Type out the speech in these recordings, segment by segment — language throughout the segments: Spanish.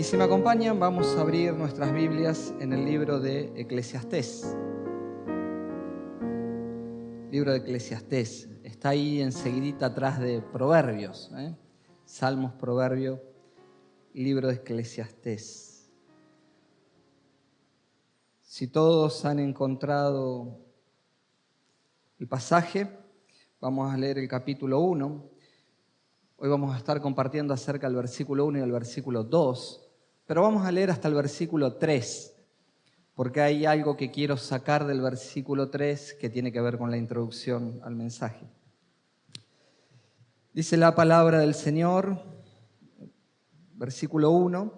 si me acompañan, vamos a abrir nuestras Biblias en el libro de Eclesiastés. Libro de Eclesiastés. Está ahí enseguidita atrás de Proverbios. Salmos, Proverbio, libro de Eclesiastés. Si todos han encontrado el pasaje, vamos a leer el capítulo 1. Hoy vamos a estar compartiendo acerca del versículo 1 y del versículo 2, pero vamos a leer hasta el versículo 3, porque hay algo que quiero sacar del versículo 3 que tiene que ver con la introducción al mensaje. Dice la palabra del Señor, versículo 1,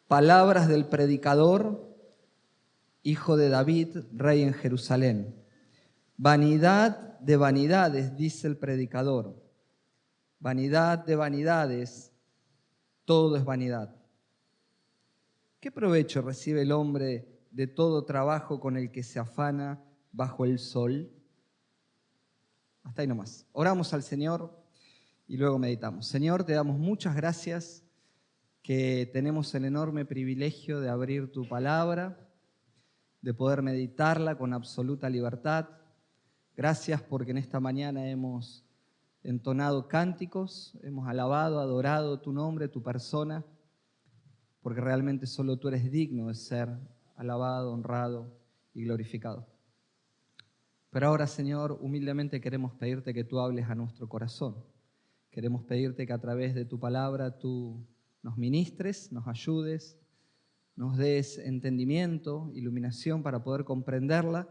palabras del predicador, hijo de David, rey en Jerusalén. Vanidad de vanidades, dice el predicador. Vanidad de vanidades, todo es vanidad. ¿Qué provecho recibe el hombre de todo trabajo con el que se afana bajo el sol? Hasta ahí nomás. Oramos al Señor y luego meditamos. Señor, te damos muchas gracias que tenemos el enorme privilegio de abrir tu palabra, de poder meditarla con absoluta libertad. Gracias porque en esta mañana hemos entonado cánticos, hemos alabado, adorado tu nombre, tu persona, porque realmente solo tú eres digno de ser alabado, honrado y glorificado. Pero ahora, Señor, humildemente queremos pedirte que tú hables a nuestro corazón. Queremos pedirte que a través de tu palabra tú nos ministres, nos ayudes, nos des entendimiento, iluminación para poder comprenderla,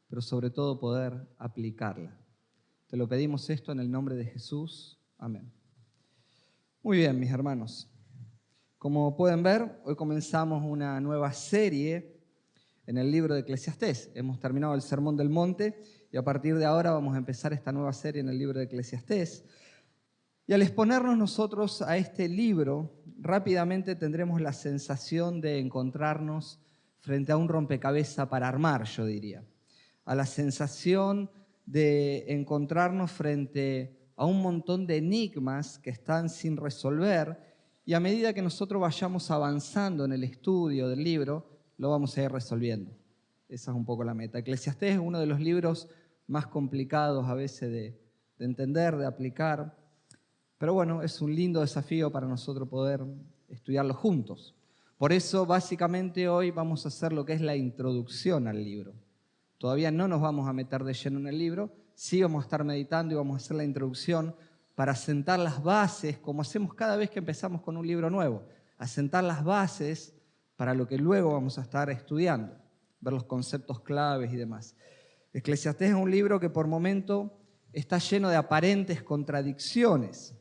pero sobre todo poder aplicarla. Te lo pedimos esto en el nombre de Jesús. Amén. Muy bien, mis hermanos. Como pueden ver, hoy comenzamos una nueva serie en el libro de Eclesiastés. Hemos terminado el Sermón del Monte y a partir de ahora vamos a empezar esta nueva serie en el libro de Eclesiastés. Y al exponernos nosotros a este libro, rápidamente tendremos la sensación de encontrarnos frente a un rompecabezas para armar, yo diría. A la sensación de encontrarnos frente a un montón de enigmas que están sin resolver, y a medida que nosotros vayamos avanzando en el estudio del libro, lo vamos a ir resolviendo. Esa es un poco la meta. Eclesiastés es uno de los libros más complicados a veces de entender, de aplicar, pero bueno, es un lindo desafío para nosotros poder estudiarlo juntos. Por eso, básicamente, hoy vamos a hacer lo que es la introducción al libro. Todavía no nos vamos a meter de lleno en el libro, sí vamos a estar meditando y vamos a hacer la introducción para sentar las bases, como hacemos cada vez que empezamos con un libro nuevo, a sentar las bases para lo que luego vamos a estar estudiando, ver los conceptos claves y demás. Eclesiastés es un libro que por momento está lleno de aparentes contradicciones,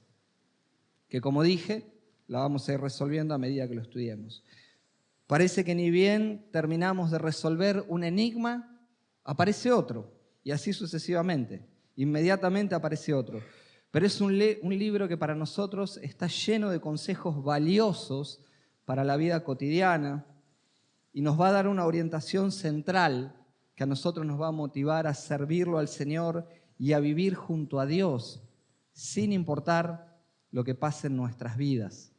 que como dije, la vamos a ir resolviendo a medida que lo estudiemos. Parece que ni bien terminamos de resolver un enigma, aparece otro, y así sucesivamente. Inmediatamente aparece otro. Pero es un libro que para nosotros está lleno de consejos valiosos para la vida cotidiana y nos va a dar una orientación central que a nosotros nos va a motivar a servirlo al Señor y a vivir junto a Dios, sin importar lo que pase en nuestras vidas.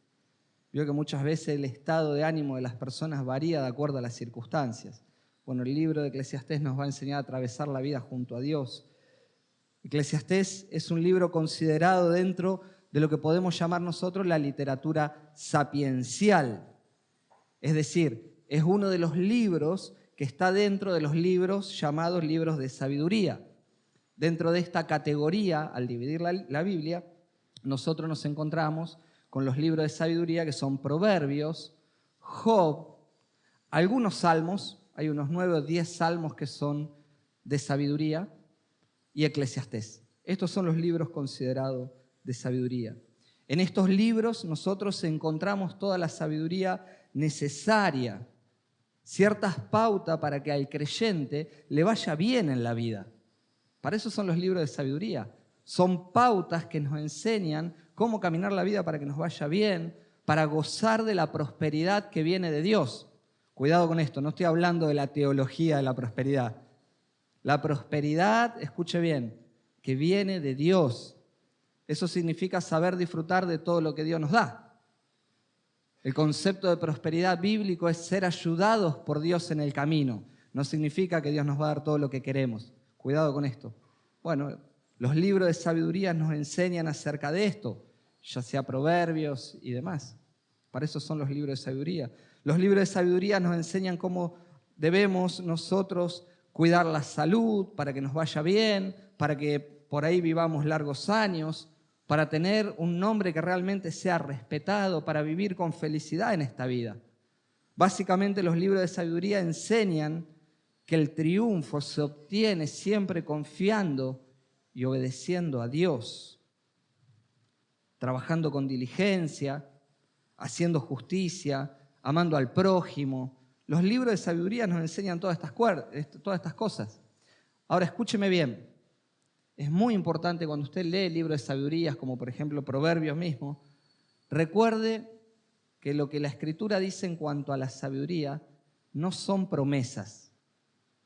Veo que muchas veces el estado de ánimo de las personas varía de acuerdo a las circunstancias. Bueno, el libro de Eclesiastés nos va a enseñar a atravesar la vida junto a Dios. Eclesiastés es un libro considerado dentro de lo que podemos llamar nosotros la literatura sapiencial. Es decir, es uno de los libros que está dentro de los libros llamados libros de sabiduría. Dentro de esta categoría, al dividir la Biblia, nosotros nos encontramos con los libros de sabiduría que son Proverbios, Job, algunos salmos, hay unos 9 o 10 salmos que son de sabiduría, y Eclesiastés. Estos son los libros considerados de sabiduría. En estos libros nosotros encontramos toda la sabiduría necesaria, ciertas pautas para que al creyente le vaya bien en la vida. Para eso son los libros de sabiduría. Son pautas que nos enseñan cómo caminar la vida para que nos vaya bien, para gozar de la prosperidad que viene de Dios. Cuidado con esto, no estoy hablando de la teología de la prosperidad. La prosperidad, escuche bien, que viene de Dios. Eso significa saber disfrutar de todo lo que Dios nos da. El concepto de prosperidad bíblico es ser ayudados por Dios en el camino. No significa que Dios nos va a dar todo lo que queremos. Cuidado con esto. Bueno, los libros de sabiduría nos enseñan acerca de esto, ya sea proverbios y demás. Para eso son los libros de sabiduría. Los libros de sabiduría nos enseñan cómo debemos nosotros cuidar la salud para que nos vaya bien, para que por ahí vivamos largos años, para tener un nombre que realmente sea respetado, para vivir con felicidad en esta vida. Básicamente los libros de sabiduría enseñan que el triunfo se obtiene siempre confiando y obedeciendo a Dios, trabajando con diligencia, haciendo justicia, amando al prójimo. Los libros de sabiduría nos enseñan todas estas cosas. Ahora, escúcheme bien. Es muy importante cuando usted lee libros de sabidurías, como por ejemplo Proverbios mismo, recuerde que lo que la Escritura dice en cuanto a la sabiduría no son promesas.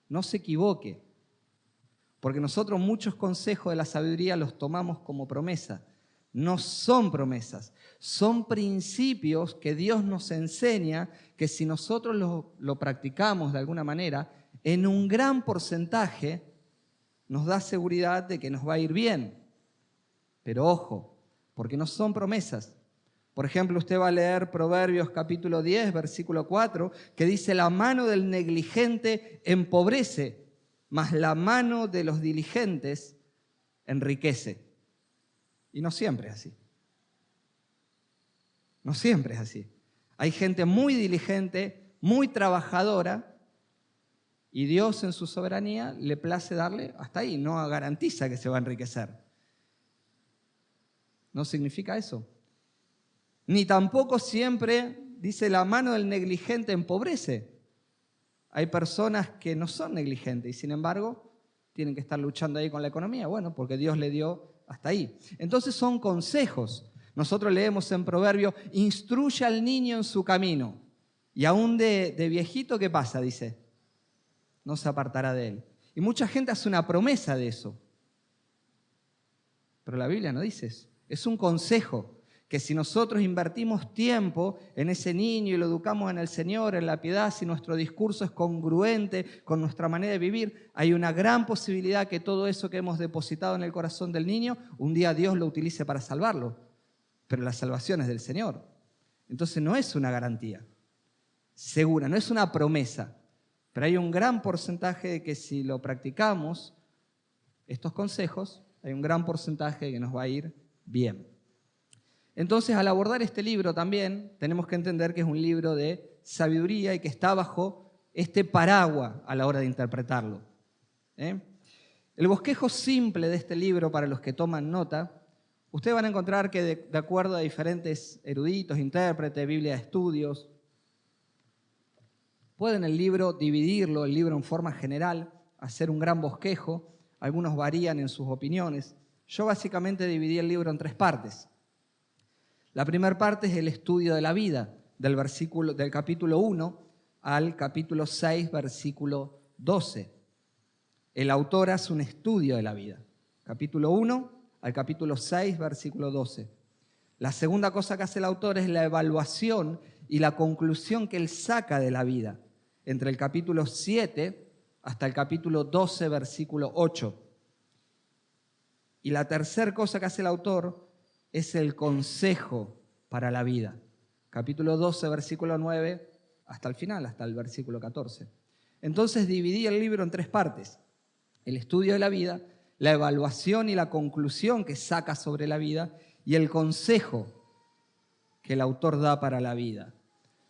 No se equivoque, porque nosotros muchos consejos de la sabiduría los tomamos como promesa. No son promesas, son principios que Dios nos enseña que si nosotros lo practicamos de alguna manera, en un gran porcentaje nos da seguridad de que nos va a ir bien. Pero ojo, porque no son promesas. Por ejemplo, usted va a leer Proverbios capítulo 10, versículo 4, que dice: la mano del negligente empobrece, mas la mano de los diligentes enriquece. Y no siempre es así. No siempre es así. Hay gente muy diligente, muy trabajadora, y Dios en su soberanía le place darle hasta ahí, no garantiza que se va a enriquecer. No significa eso. Ni tampoco siempre, dice, la mano del negligente empobrece. Hay personas que no son negligentes y sin embargo tienen que estar luchando ahí con la economía. Bueno, porque Dios le dio hasta ahí. Entonces son consejos. Nosotros leemos en Proverbio: instruye al niño en su camino. Y aún de viejito, ¿qué pasa? Dice: no se apartará de él. Y mucha gente hace una promesa de eso. Pero la Biblia no dice eso. Es un consejo que si nosotros invertimos tiempo en ese niño y lo educamos en el Señor, en la piedad, si nuestro discurso es congruente con nuestra manera de vivir, hay una gran posibilidad que todo eso que hemos depositado en el corazón del niño, un día Dios lo utilice para salvarlo. Pero la salvación es del Señor. Entonces no es una garantía segura, no es una promesa. Pero hay un gran porcentaje de que si lo practicamos, estos consejos, hay un gran porcentaje de que nos va a ir bien. Entonces, al abordar este libro también, tenemos que entender que es un libro de sabiduría y que está bajo este paraguas a la hora de interpretarlo. El bosquejo simple de este libro, para los que toman nota, ustedes van a encontrar que de acuerdo a diferentes eruditos, intérpretes, Biblia de estudios, pueden el libro dividirlo, el libro en forma general, hacer un gran bosquejo. Algunos varían en sus opiniones. Yo básicamente dividí el libro en 3 partes. La primera parte es el estudio de la vida, del capítulo 1 al capítulo 6, versículo 12. El autor hace un estudio de la vida. Capítulo 1 al capítulo 6, versículo 12. La segunda cosa que hace el autor es la evaluación y la conclusión que él saca de la vida, entre el capítulo 7 hasta el capítulo 12, versículo 8. Y la tercera cosa que hace el autor es el consejo para la vida. Capítulo 12, versículo 9, hasta el final, hasta el versículo 14. Entonces dividí el libro en 3 partes. El estudio de la vida, la evaluación y la conclusión que saca sobre la vida y el consejo que el autor da para la vida.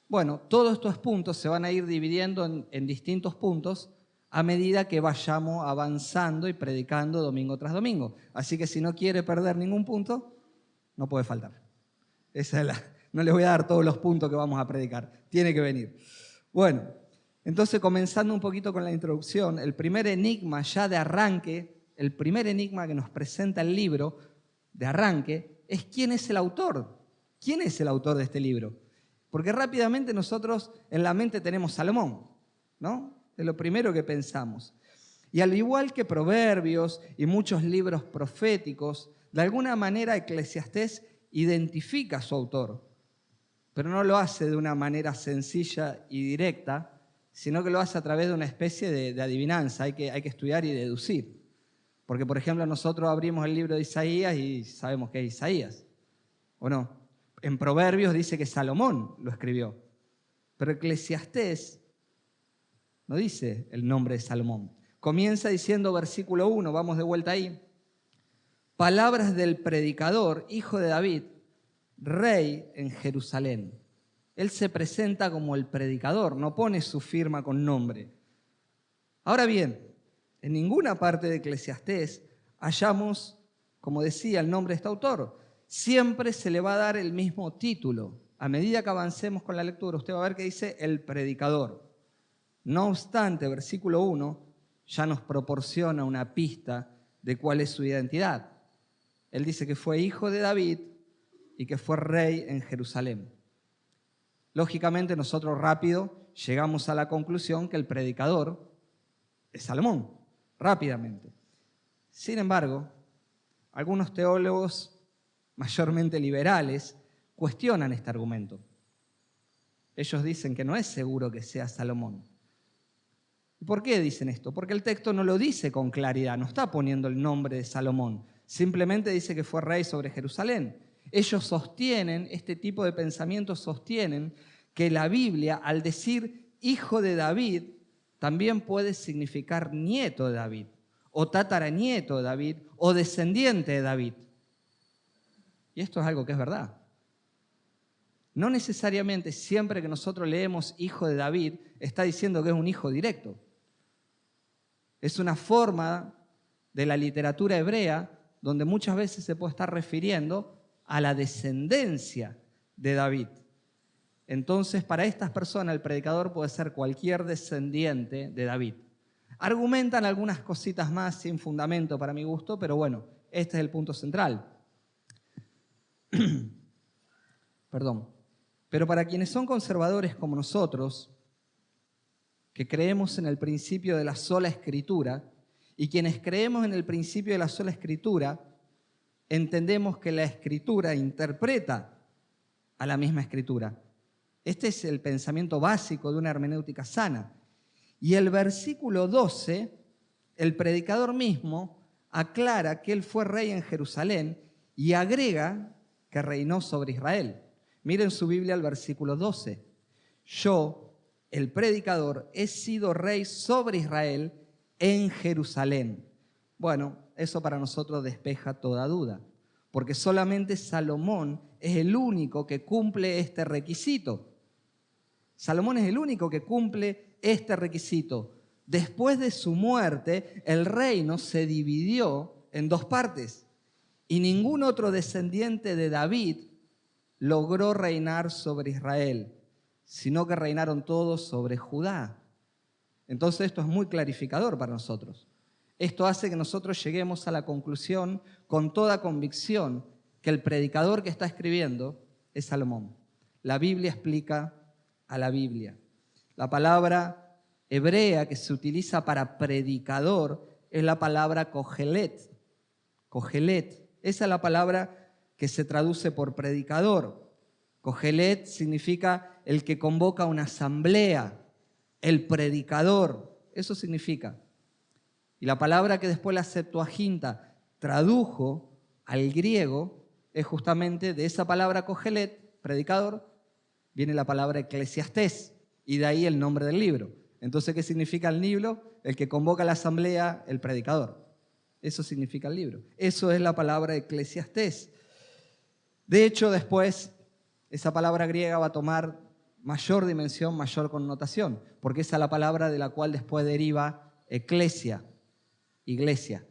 Bueno, todos estos puntos se van a ir dividiendo en distintos puntos a medida que vayamos avanzando y predicando domingo tras domingo. Así que si no quiere perder ningún punto, no puede faltar. No les voy a dar todos los puntos que vamos a predicar. Tiene que venir. Bueno, entonces comenzando un poquito con la introducción, el primer enigma ya de arranque, el primer enigma que nos presenta el libro de arranque es ¿quién es el autor? ¿Quién es el autor de este libro? Porque rápidamente nosotros en la mente tenemos Salomón, ¿no? Es lo primero que pensamos. Y al igual que Proverbios y muchos libros proféticos, de alguna manera Eclesiastés identifica a su autor. pero no lo hace de una manera sencilla y directa, sino que lo hace a través de una especie de adivinanza. Hay que estudiar y deducir. Porque, por ejemplo, nosotros abrimos el libro de Isaías y sabemos que es Isaías, ¿o no? En Proverbios dice que Salomón lo escribió, pero Eclesiastés no dice el nombre de Salomón. Comienza diciendo versículo 1, vamos de vuelta ahí. Palabras del predicador, hijo de David, rey en Jerusalén. Él se presenta como el predicador, no pone su firma con nombre. Ahora bien, en ninguna parte de Eclesiastés hallamos, como decía, el nombre de este autor. Siempre se le va a dar el mismo título. A medida que avancemos con la lectura, usted va a ver que dice el predicador. No obstante, versículo 1 ya nos proporciona una pista de cuál es su identidad. Él dice que fue hijo de David y que fue rey en Jerusalén. Lógicamente, nosotros rápido llegamos a la conclusión que el predicador es Salomón, rápidamente. Sin embargo, algunos teólogos mayormente liberales cuestionan este argumento. Ellos dicen que no es seguro que sea Salomón. ¿Y por qué dicen esto? Porque el texto no lo dice con claridad, no está poniendo el nombre de Salomón, simplemente dice que fue rey sobre Jerusalén. Ellos sostienen, este tipo de pensamientos sostienen que la Biblia, al decir hijo de David, también puede significar nieto de David, o tataranieto de David, o descendiente de David. Y esto es algo que es verdad. No necesariamente siempre que nosotros leemos hijo de David, está diciendo que es un hijo directo. Es una forma de la literatura hebrea donde muchas veces se puede estar refiriendo a la descendencia de David. Entonces, para estas personas, el predicador puede ser cualquier descendiente de David. Argumentan algunas cositas más sin fundamento para mi gusto, pero bueno, este es el punto central. Perdón. Pero para quienes son conservadores como nosotros, que creemos en el principio de la sola escritura, y quienes creemos en el principio de la sola escritura, entendemos que la escritura interpreta a la misma escritura. Este es el pensamiento básico de una hermenéutica sana. Y el versículo 12, el predicador mismo aclara que él fue rey en Jerusalén y agrega que reinó sobre Israel. Miren su Biblia el versículo 12. Yo, el predicador, he sido rey sobre Israel en Jerusalén. Bueno, eso para nosotros despeja toda duda, porque solamente Salomón es el único que cumple este requisito. Salomón es el único que cumple este requisito. Después de su muerte, el reino se dividió en dos partes y ningún otro descendiente de David logró reinar sobre Israel, sino que reinaron todos sobre Judá. Entonces esto es muy clarificador para nosotros. Esto hace que nosotros lleguemos a la conclusión con toda convicción que el predicador que está escribiendo es Salomón. La Biblia explica a la Biblia. La palabra hebrea que se utiliza para predicador es la palabra kohelet. Kohelet. Esa es la palabra que se traduce por predicador. Kohelet significa el que convoca una asamblea, el predicador. Eso significa. Y la palabra que después la Septuaginta tradujo al griego es justamente de esa palabra kohelet, predicador, viene la palabra eclesiastés y de ahí el nombre del libro. Entonces, ¿qué significa el libro? El que convoca a la asamblea, el predicador. Eso significa el libro. Eso es la palabra eclesiastés. De hecho, después, esa palabra griega va a tomar mayor dimensión, mayor connotación, porque esa es la palabra de la cual después deriva eclesia, iglesia,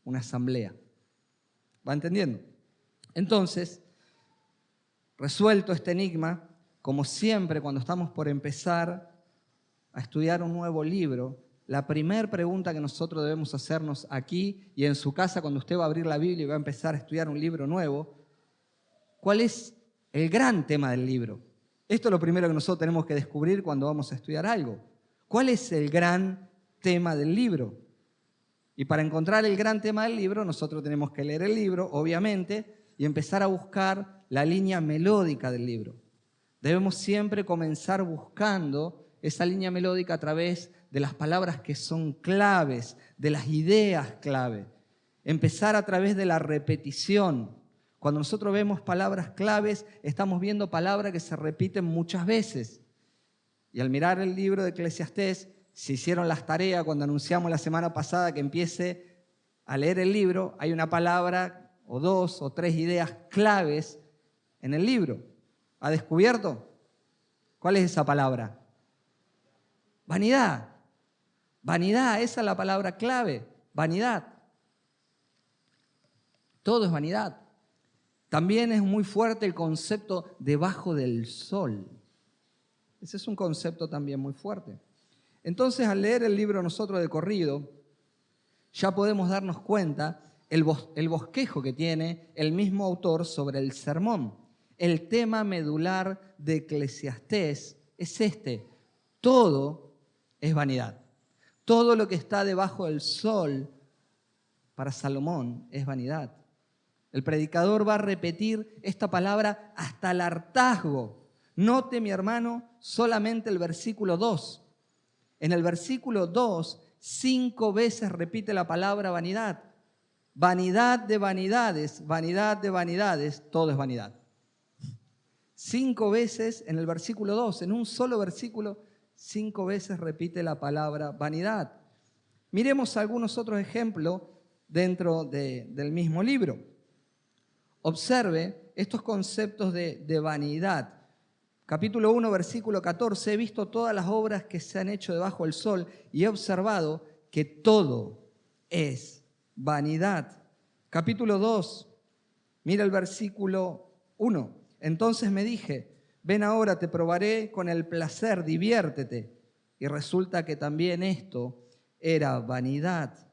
una asamblea. ¿Va entendiendo? Entonces, resuelto este enigma, como siempre cuando estamos por empezar a estudiar un nuevo libro, la primera pregunta que nosotros debemos hacernos aquí y en su casa cuando usted va a abrir la Biblia y va a empezar a estudiar un libro nuevo, ¿cuál es el gran tema del libro? Esto es lo primero que nosotros tenemos que descubrir cuando vamos a estudiar algo. ¿Cuál es el gran tema del libro? Y para encontrar el gran tema del libro, nosotros tenemos que leer el libro, obviamente, y empezar a buscar la línea melódica del libro. Debemos siempre comenzar buscando esa línea melódica a través de las palabras que son claves, de las ideas clave. Empezar a través de la repetición. Cuando nosotros vemos palabras claves, estamos viendo palabras que se repiten muchas veces. Y al mirar el libro de Eclesiastés, si hicieron las tareas cuando anunciamos la semana pasada que empiece a leer el libro, hay una palabra o dos o tres ideas claves en el libro. ¿Ha descubierto? ¿Cuál es esa palabra? Vanidad. Vanidad, esa es la palabra clave. Vanidad. Todo es vanidad. También es muy fuerte el concepto debajo del sol. Ese es un concepto también muy fuerte. Entonces, al leer el libro nosotros de corrido, ya podemos darnos cuenta el bosquejo que tiene el mismo autor sobre el sermón. El tema medular de Eclesiastés es este: todo es vanidad. Todo lo que está debajo del sol para Salomón es vanidad. El predicador va a repetir esta palabra hasta el hartazgo. Note, mi hermano, solamente el versículo 2. En el versículo 2, 5 veces repite la palabra vanidad. Vanidad de vanidades, todo es vanidad. 5 veces en el versículo 2, en un solo versículo, 5 veces repite la palabra vanidad. Miremos algunos otros ejemplos dentro del mismo libro. Observe estos conceptos de vanidad. Capítulo 1, versículo 14, he visto todas las obras que se han hecho debajo del sol y he observado que todo es vanidad. Capítulo 2, mira el versículo 1. Entonces me dije, ven ahora, te probaré con el placer, diviértete. Y resulta que también esto era vanidad.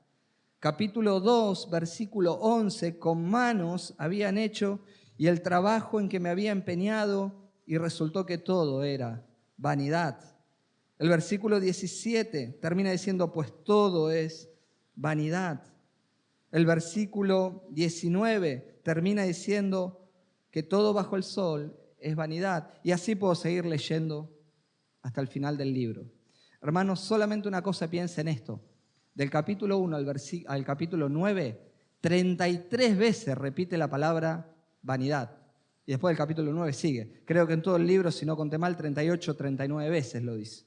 Capítulo 2, versículo 11, con manos habían hecho y el trabajo en que me había empeñado, y resultó que todo era vanidad. El versículo 17 termina diciendo, pues todo es vanidad. El versículo 19 termina diciendo que todo bajo el sol es vanidad. Y así puedo seguir leyendo hasta el final del libro. Hermanos, solamente una cosa piensa en esto. Del capítulo 1 al capítulo 9, 33 veces repite la palabra vanidad. Y después del capítulo 9 sigue. Creo que en todo el libro, si no conté mal, 38, 39 veces lo dice.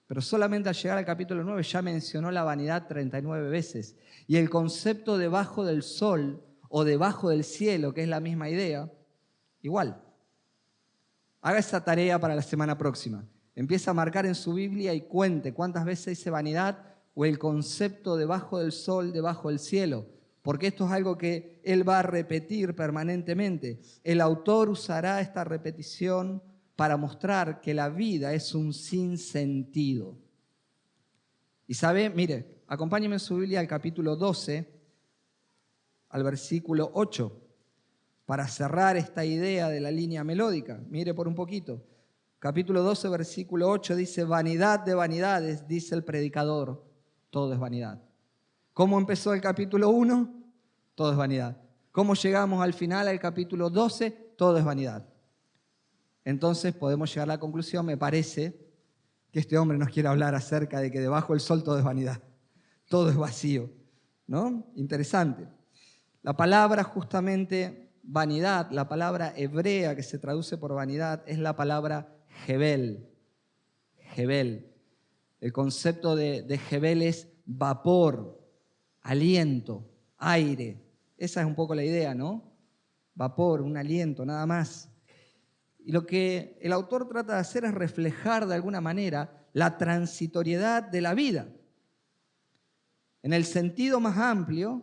Pero solamente al llegar al capítulo 9 ya mencionó la vanidad 39 veces. Y el concepto debajo del sol o debajo del cielo, que es la misma idea, igual. Haga esa tarea para la semana próxima. Empieza a marcar en su Biblia y cuente cuántas veces dice vanidad o el concepto debajo del sol, debajo del cielo. Porque esto es algo que él va a repetir permanentemente. El autor usará esta repetición para mostrar que la vida es un sinsentido. Y sabe, mire, acompáñeme en su Biblia al capítulo 12, al versículo 8, para cerrar esta idea de la línea melódica. Mire por un poquito. Capítulo 12, versículo 8 dice, vanidad de vanidades, dice el predicador, todo es vanidad. ¿Cómo empezó el capítulo 1? Todo es vanidad. ¿Cómo llegamos al final, al capítulo 12? Todo es vanidad. Entonces podemos llegar a la conclusión, me parece, que este hombre nos quiere hablar acerca de que debajo del sol todo es vanidad. Todo es vacío, ¿no? Interesante. La palabra justamente vanidad, la palabra hebrea que se traduce por vanidad, es la palabra Jebel. Jebel. El concepto de Jebel es vapor, aliento, aire. Esa es un poco la idea, ¿no? Vapor, un aliento, nada más. Y lo que el autor trata de hacer es reflejar de alguna manera la transitoriedad de la vida. En el sentido más amplio,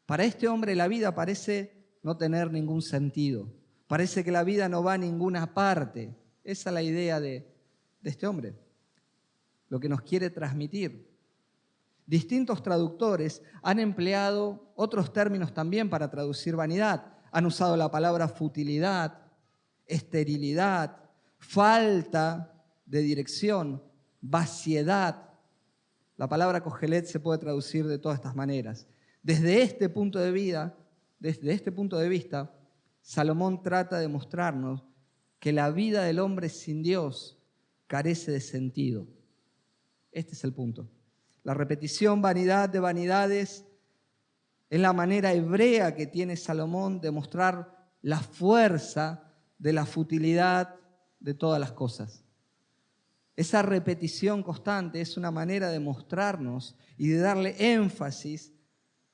para este hombre la vida parece no tener ningún sentido. Parece que la vida no va a ninguna parte. Esa es la idea de este hombre, lo que nos quiere transmitir. Distintos traductores han empleado otros términos también para traducir vanidad. Han usado la palabra futilidad, esterilidad, falta de dirección, vaciedad. La palabra cogelet se puede traducir de todas estas maneras. Desde este punto de vista, Salomón trata de mostrarnos que la vida del hombre sin Dios carece de sentido. Este es el punto. La repetición, vanidad de vanidades, es la manera hebrea que tiene Salomón de mostrar la fuerza de la futilidad de todas las cosas. Esa repetición constante es una manera de mostrarnos y de darle énfasis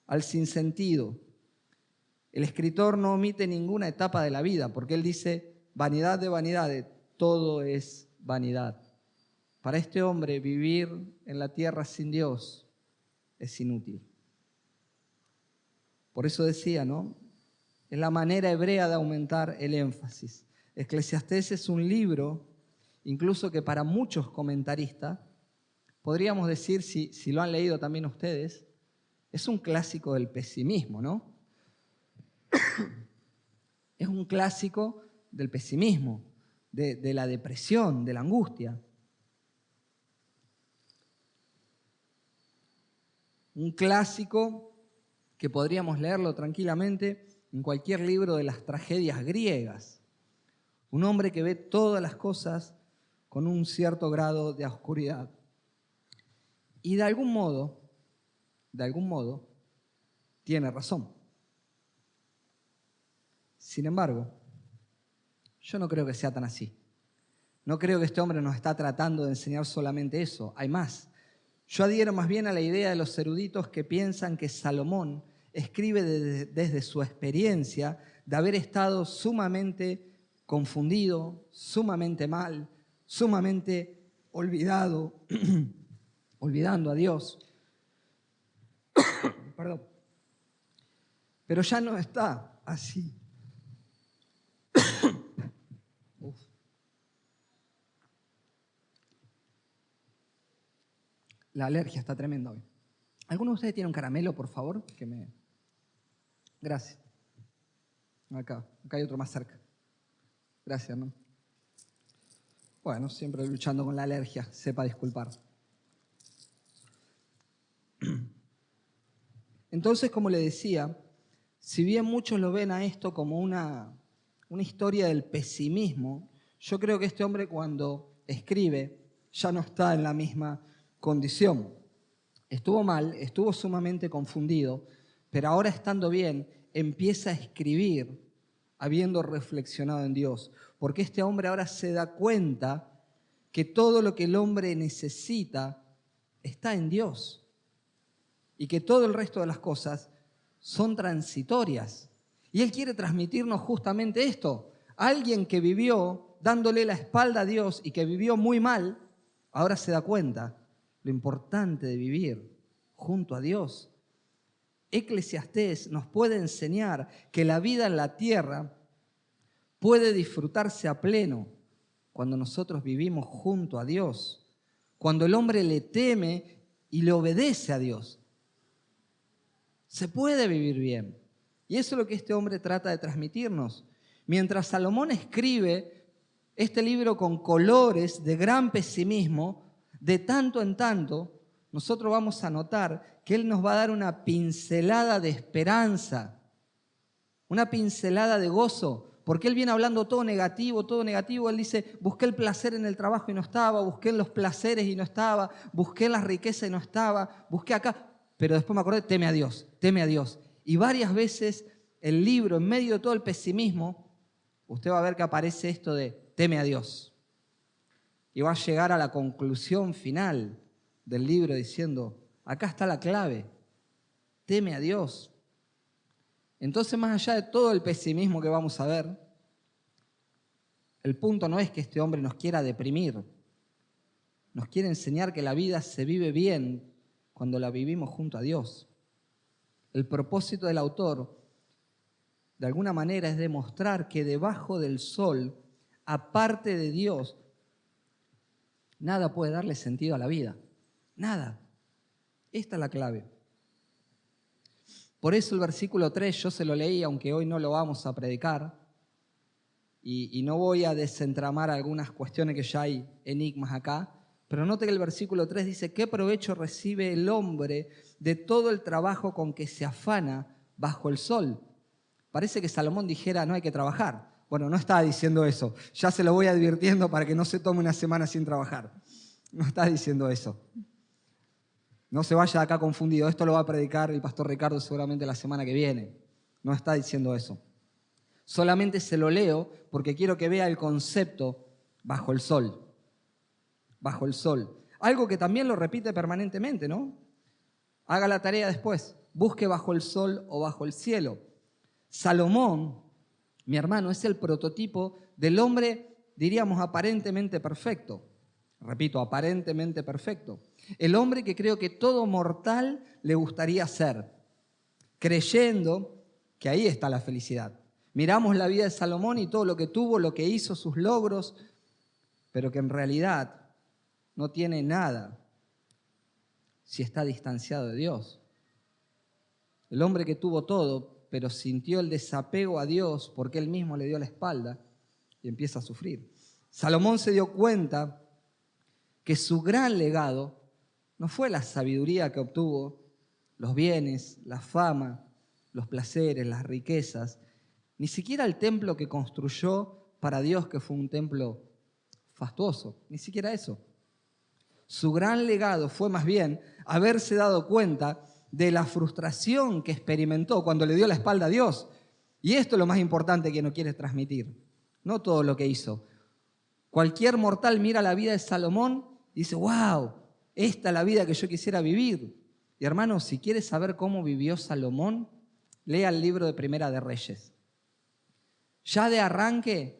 al sinsentido. El escritor no omite ninguna etapa de la vida, porque él dice, vanidad de vanidades, todo es vanidad. Para este hombre, vivir en la tierra sin Dios es inútil. Por eso decía, ¿no? Es la manera hebrea de aumentar el énfasis. Eclesiastés es un libro, incluso que para muchos comentaristas, podríamos decir, si lo han leído también ustedes, es un clásico del pesimismo, ¿no? Es un clásico del pesimismo, de la depresión, de la angustia. Un clásico que podríamos leerlo tranquilamente en cualquier libro de las tragedias griegas. Un hombre que ve todas las cosas con un cierto grado de oscuridad. Y de algún modo, tiene razón. Sin embargo, yo no creo que sea tan así. No creo que este hombre nos está tratando de enseñar solamente eso. Hay más. Yo adhiero más bien a la idea de los eruditos que piensan que Salomón escribe desde su experiencia de haber estado sumamente confundido, sumamente mal, sumamente olvidado, olvidando a Dios. Perdón. Pero ya no está así. La alergia está tremenda hoy. ¿Alguno de ustedes tiene un caramelo, por favor? Gracias. Acá hay otro más cerca. Gracias, ¿no? Bueno, siempre luchando con la alergia, sepa disculpar. Entonces, como le decía, si bien muchos lo ven a esto como una historia del pesimismo, yo creo que este hombre cuando escribe ya no está en la misma condición. Estuvo mal, estuvo sumamente confundido, pero ahora estando bien, empieza a escribir habiendo reflexionado en Dios. Porque este hombre ahora se da cuenta que todo lo que el hombre necesita está en Dios. Y que todo el resto de las cosas son transitorias. Y él quiere transmitirnos justamente esto. Alguien que vivió dándole la espalda a Dios y que vivió muy mal, ahora se da cuenta lo importante de vivir junto a Dios. Eclesiastés nos puede enseñar que la vida en la tierra puede disfrutarse a pleno cuando nosotros vivimos junto a Dios, cuando el hombre le teme y le obedece a Dios. Se puede vivir bien. Y eso es lo que este hombre trata de transmitirnos. Mientras Salomón escribe este libro con colores de gran pesimismo, de tanto en tanto, nosotros vamos a notar que él nos va a dar una pincelada de esperanza, una pincelada de gozo, porque él viene hablando todo negativo, él dice, busqué el placer en el trabajo y no estaba, busqué en los placeres y no estaba, busqué en las riquezas y no estaba, busqué acá, pero después me acordé, teme a Dios, teme a Dios. Y varias veces el libro, en medio de todo el pesimismo, usted va a ver que aparece esto de teme a Dios. Y va a llegar a la conclusión final del libro diciendo, acá está la clave, teme a Dios. Entonces, más allá de todo el pesimismo que vamos a ver, el punto no es que este hombre nos quiera deprimir, nos quiere enseñar que la vida se vive bien cuando la vivimos junto a Dios. El propósito del autor, de alguna manera, es demostrar que debajo del sol, aparte de Dios, nada puede darle sentido a la vida. Nada. Esta es la clave. Por eso el versículo 3 yo se lo leí, aunque hoy no lo vamos a predicar, y no voy a desentramar algunas cuestiones que ya hay enigmas acá, pero note que el versículo 3 dice, ¿qué provecho recibe el hombre de todo el trabajo con que se afana bajo el sol? Parece que Salomón dijera, no hay que trabajar, Bueno, no está diciendo eso. Ya se lo voy advirtiendo para que no se tome una semana sin trabajar. No está diciendo eso. No se vaya de acá confundido. Esto lo va a predicar el pastor Ricardo seguramente la semana que viene. No está diciendo eso. Solamente se lo leo porque quiero que vea el concepto bajo el sol. Bajo el sol. Algo que también lo repite permanentemente, ¿no? Haga la tarea después. Busque bajo el sol o bajo el cielo. Salomón, mi hermano, es el prototipo del hombre, diríamos, aparentemente perfecto. Repito, aparentemente perfecto. El hombre que creo que todo mortal le gustaría ser, creyendo que ahí está la felicidad. Miramos la vida de Salomón y todo lo que tuvo, lo que hizo, sus logros, pero que en realidad no tiene nada si está distanciado de Dios. El hombre que tuvo todo, pero sintió el desapego a Dios porque él mismo le dio la espalda y empieza a sufrir. Salomón se dio cuenta que su gran legado no fue la sabiduría que obtuvo, los bienes, la fama, los placeres, las riquezas, ni siquiera el templo que construyó para Dios, que fue un templo fastuoso, ni siquiera eso. Su gran legado fue más bien haberse dado cuenta de la frustración que experimentó cuando le dio la espalda a Dios. Y esto es lo más importante que nos quiere transmitir, no todo lo que hizo. Cualquier mortal mira la vida de Salomón y dice, wow, esta es la vida que yo quisiera vivir. Y hermanos, si quieres saber cómo vivió Salomón, lea el libro de Primera de Reyes. Ya de arranque,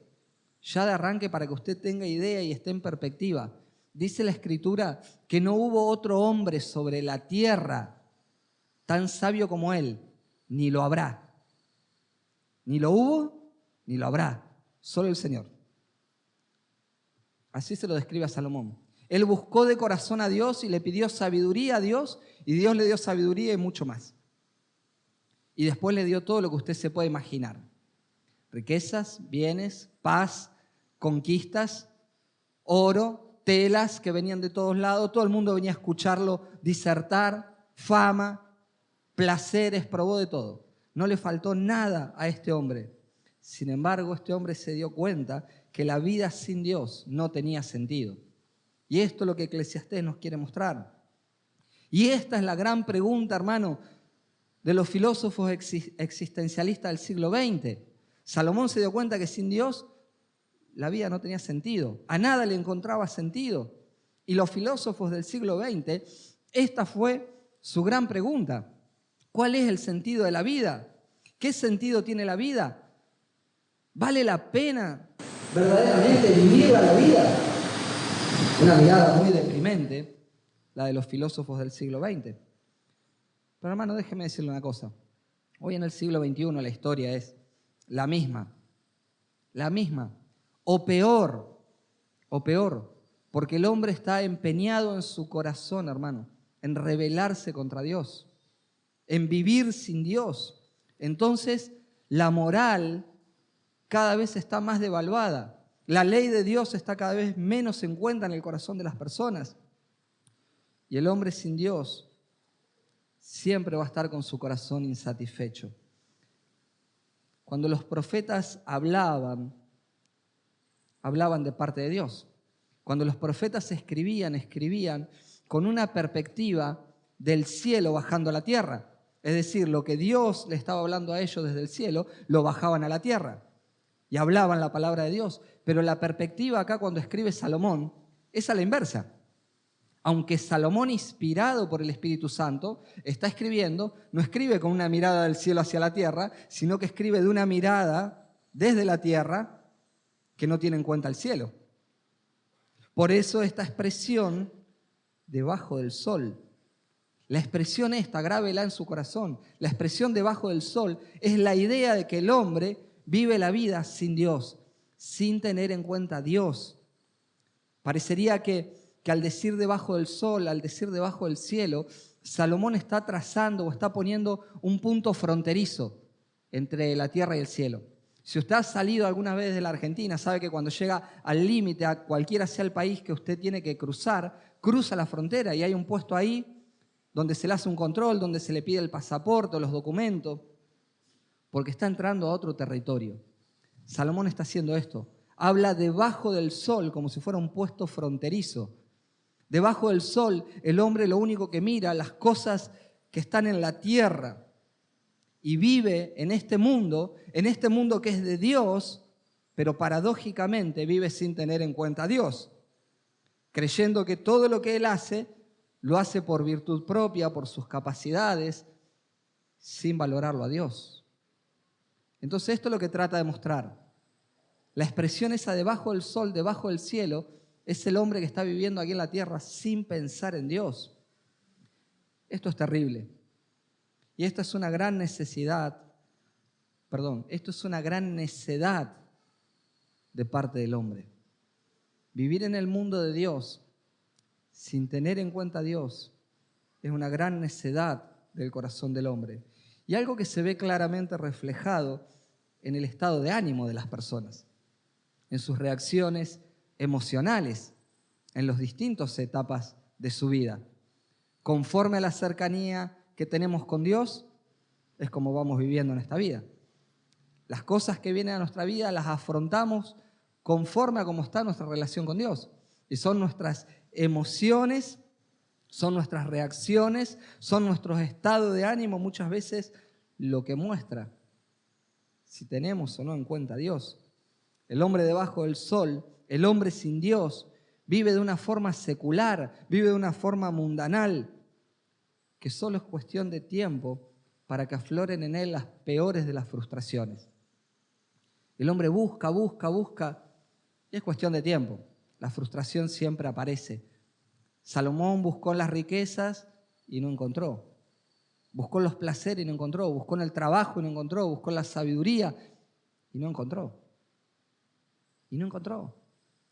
para que usted tenga idea y esté en perspectiva, dice la Escritura que no hubo otro hombre sobre la tierra tan sabio como él, ni lo habrá. Ni lo hubo, ni lo habrá. Solo el Señor. Así se lo describe a Salomón. Él buscó de corazón a Dios y le pidió sabiduría a Dios, y Dios le dio sabiduría y mucho más. Y después le dio todo lo que usted se puede imaginar. Riquezas, bienes, paz, conquistas, oro, telas que venían de todos lados. Todo el mundo venía a escucharlo disertar, fama, placeres, probó de todo. No le faltó nada a este hombre. Sin embargo, este hombre se dio cuenta que la vida sin Dios no tenía sentido. Y esto es lo que Eclesiastés nos quiere mostrar. Y esta es la gran pregunta, hermano, de los filósofos existencialistas del siglo XX. Salomón se dio cuenta que sin Dios la vida no tenía sentido. A nada le encontraba sentido. Y los filósofos del siglo XX, esta fue su gran pregunta. ¿Cuál es el sentido de la vida? ¿Qué sentido tiene la vida? ¿Vale la pena verdaderamente vivir la vida? Una mirada muy deprimente, la de los filósofos del siglo XX. Pero hermano, déjeme decirle una cosa. Hoy en el siglo XXI la historia es la misma, o peor, porque el hombre está empeñado en su corazón, hermano, en rebelarse contra Dios, en vivir sin Dios. Entonces, la moral cada vez está más devaluada. La ley de Dios está cada vez menos en cuenta en el corazón de las personas. Y el hombre sin Dios siempre va a estar con su corazón insatisfecho. Cuando los profetas hablaban de parte de Dios. Cuando los profetas escribían con una perspectiva del cielo bajando a la tierra. Es decir, lo que Dios le estaba hablando a ellos desde el cielo, lo bajaban a la tierra. Y hablaban la palabra de Dios. Pero la perspectiva acá cuando escribe Salomón es a la inversa. Aunque Salomón, inspirado por el Espíritu Santo, está escribiendo, no escribe con una mirada del cielo hacia la tierra, sino que escribe de una mirada desde la tierra que no tiene en cuenta el cielo. Por eso esta expresión, debajo del sol, la expresión esta, grábela en su corazón, la expresión debajo del sol es la idea de que el hombre vive la vida sin Dios, sin tener en cuenta a Dios. Parecería que al decir debajo del sol, al decir debajo del cielo, Salomón está trazando o está poniendo un punto fronterizo entre la tierra y el cielo. Si usted ha salido alguna vez de la Argentina, sabe que cuando llega al límite, a cualquiera sea el país que usted tiene que cruzar, cruza la frontera y hay un puesto ahí donde se le hace un control, donde se le pide el pasaporte, los documentos, porque está entrando a otro territorio. Salomón está haciendo esto. Habla debajo del sol como si fuera un puesto fronterizo. Debajo del sol, el hombre lo único que mira, las cosas que están en la tierra, y vive en este mundo que es de Dios, pero paradójicamente vive sin tener en cuenta a Dios, creyendo que todo lo que él hace, lo hace por virtud propia, por sus capacidades, sin valorarlo a Dios. Entonces esto es lo que trata de mostrar. La expresión esa debajo del sol, debajo del cielo, es el hombre que está viviendo aquí en la tierra sin pensar en Dios. Esto es terrible. Y esto es una gran necedad de parte del hombre. Vivir en el mundo de Dios sin tener en cuenta a Dios es una gran necedad del corazón del hombre. Y algo que se ve claramente reflejado en el estado de ánimo de las personas, en sus reacciones emocionales, en las distintas etapas de su vida. Conforme a la cercanía que tenemos con Dios, es como vamos viviendo en esta vida. Las cosas que vienen a nuestra vida las afrontamos conforme a cómo está nuestra relación con Dios. Y son nuestras emociones, son nuestras reacciones, son nuestros estados de ánimo muchas veces lo que muestra si tenemos o no en cuenta a Dios. El hombre debajo del sol, el hombre sin Dios, vive de una forma secular, vive de una forma mundanal, que solo es cuestión de tiempo para que afloren en él las peores de las frustraciones. El hombre busca, y es cuestión de tiempo. La frustración siempre aparece. Salomón buscó las riquezas y no encontró. Buscó los placeres y no encontró. Buscó en el trabajo y no encontró. Buscó la sabiduría y no encontró.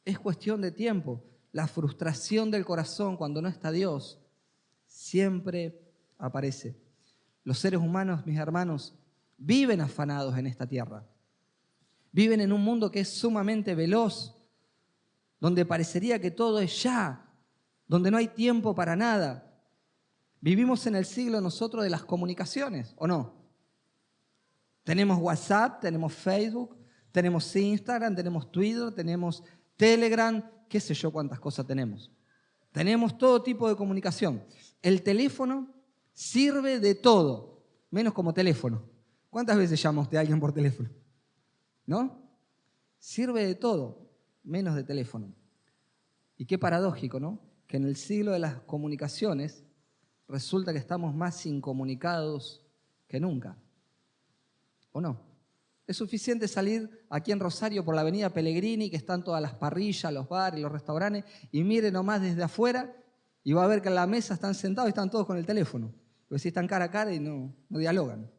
Es cuestión de tiempo. La frustración del corazón cuando no está Dios siempre aparece. Los seres humanos, mis hermanos, viven afanados en esta tierra. Viven en un mundo que es sumamente veloz, donde parecería que todo es ya, donde no hay tiempo para nada. Vivimos en el siglo nosotros de las comunicaciones, ¿o no? Tenemos WhatsApp, tenemos Facebook, tenemos Instagram, tenemos Twitter, tenemos Telegram, qué sé yo cuántas cosas tenemos. Tenemos todo tipo de comunicación. El teléfono sirve de todo, menos como teléfono. ¿Cuántas veces llama usted a alguien por teléfono? ¿No? Sirve de todo, menos de teléfono. Y qué paradójico, ¿no? Que en el siglo de las comunicaciones resulta que estamos más incomunicados que nunca. ¿O no? Es suficiente salir aquí en Rosario por la avenida Pellegrini, que están todas las parrillas, los bares, los restaurantes, y mire nomás desde afuera y va a ver que en la mesa están sentados y están todos con el teléfono. Porque si están cara a cara y no dialogan.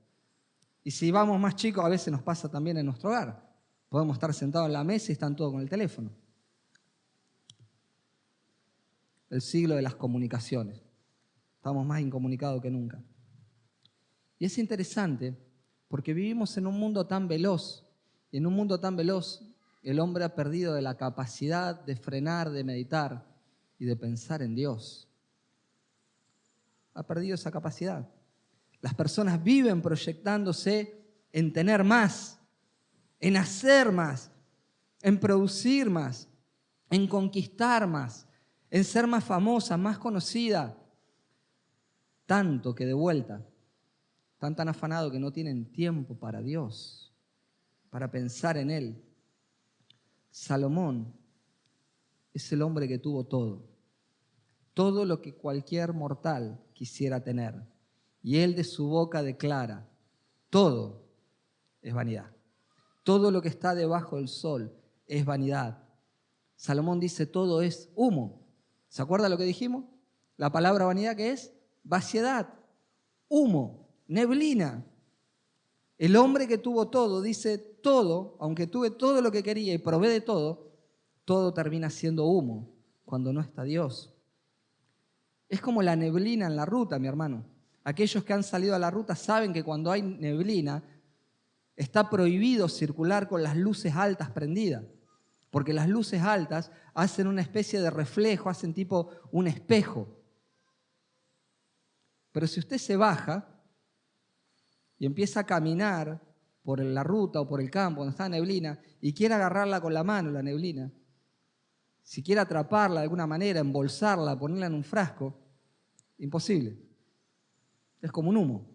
Y si vamos más chicos, a veces nos pasa también en nuestro hogar. Podemos estar sentados en la mesa y están todos con el teléfono. El siglo de las comunicaciones. Estamos más incomunicados que nunca. Y es interesante porque vivimos en un mundo tan veloz. Y en un mundo tan veloz, el hombre ha perdido de la capacidad de frenar, de meditar y de pensar en Dios. Ha perdido esa capacidad. Las personas viven proyectándose en tener más, en hacer más, en producir más, en conquistar más, en ser más famosa, más conocida. Tanto que de vuelta, están tan afanados que no tienen tiempo para Dios, para pensar en Él. Salomón es el hombre que tuvo todo lo que cualquier mortal quisiera tener. Y él de su boca declara, todo es vanidad. Todo lo que está debajo del sol es vanidad. Salomón dice, todo es humo. ¿Se acuerda lo que dijimos? La palabra vanidad, ¿qué es? Vaciedad, humo, neblina. El hombre que tuvo todo, dice todo, aunque tuve todo lo que quería y probé de todo, todo termina siendo humo cuando no está Dios. Es como la neblina en la ruta, mi hermano. Aquellos que han salido a la ruta saben que cuando hay neblina está prohibido circular con las luces altas prendidas, porque las luces altas hacen una especie de reflejo, hacen tipo un espejo. Pero si usted se baja y empieza a caminar por la ruta o por el campo, donde está neblina, y quiere agarrarla con la mano, la neblina, si quiere atraparla de alguna manera, embolsarla, ponerla en un frasco, imposible. Es como un humo.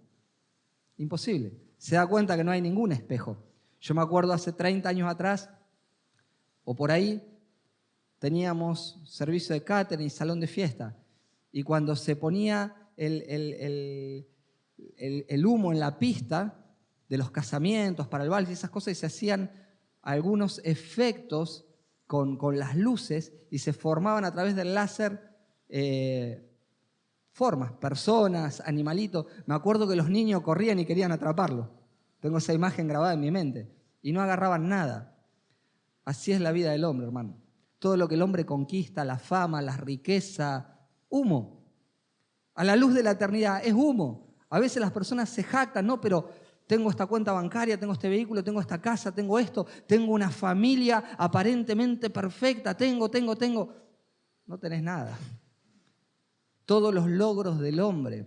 Imposible. Se da cuenta que no hay ningún espejo. Yo me acuerdo hace 30 años atrás, o por ahí, teníamos servicio de catering y salón de fiesta. Y cuando se ponía el humo en la pista de los casamientos para el vals y esas cosas, y se hacían algunos efectos con las luces y se formaban a través del láser formas, personas, animalitos. Me acuerdo que los niños corrían y querían atraparlo. Tengo esa imagen grabada en mi mente. Y no agarraban nada. Así es la vida del hombre, hermano. Todo lo que el hombre conquista, la fama, la riqueza, humo. A la luz de la eternidad es humo. A veces las personas se jactan, no, pero tengo esta cuenta bancaria, tengo este vehículo, tengo esta casa, tengo esto, tengo una familia aparentemente perfecta, tengo. No tenés nada. Todos los logros del hombre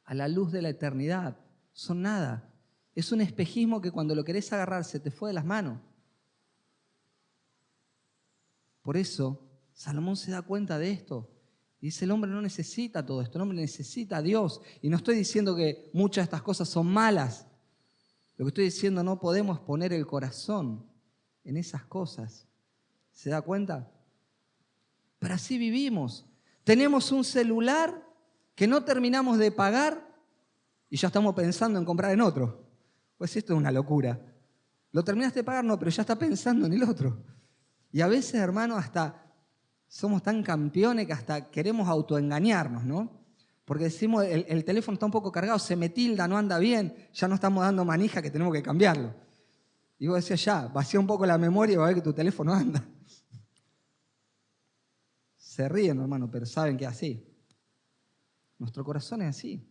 a la luz de la eternidad son nada. Es un espejismo que cuando lo querés agarrar se te fue de las manos. Por eso Salomón se da cuenta de esto. Y dice, el hombre no necesita todo esto, el hombre necesita a Dios. Y no estoy diciendo que muchas de estas cosas son malas. Lo que estoy diciendo, no podemos poner el corazón en esas cosas. ¿Se da cuenta? Pero así vivimos. Tenemos un celular que no terminamos de pagar y ya estamos pensando en comprar en otro. Pues esto es una locura. Lo terminaste de pagar, no, pero ya está pensando en el otro. Y a veces, hermano, hasta somos tan campeones que hasta queremos autoengañarnos, ¿no? Porque decimos, el teléfono está un poco cargado, se me tilda, no anda bien, ya no estamos dando manija que tenemos que cambiarlo. Y vos decías, ya, vacía un poco la memoria y va a ver que tu teléfono anda. Se ríen, hermano, pero saben que es así. Nuestro corazón es así.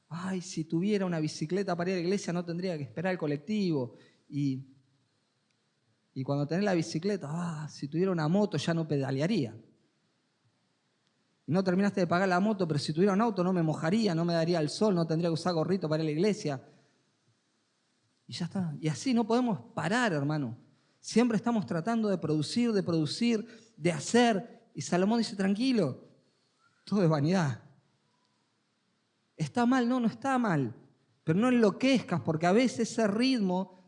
Ay, si tuviera una bicicleta para ir a la iglesia no tendría que esperar el colectivo. Y cuando tenés la bicicleta, si tuviera una moto ya no pedalearía. Y no terminaste de pagar la moto, pero si tuviera un auto no me mojaría, no me daría el sol, no tendría que usar gorrito para ir a la iglesia. Y ya está. Y así no podemos parar, hermano. Siempre estamos tratando de producir, de hacer. Y Salomón dice, tranquilo, todo es vanidad. ¿Está mal? No está mal. Pero no enloquezcas, porque a veces ese ritmo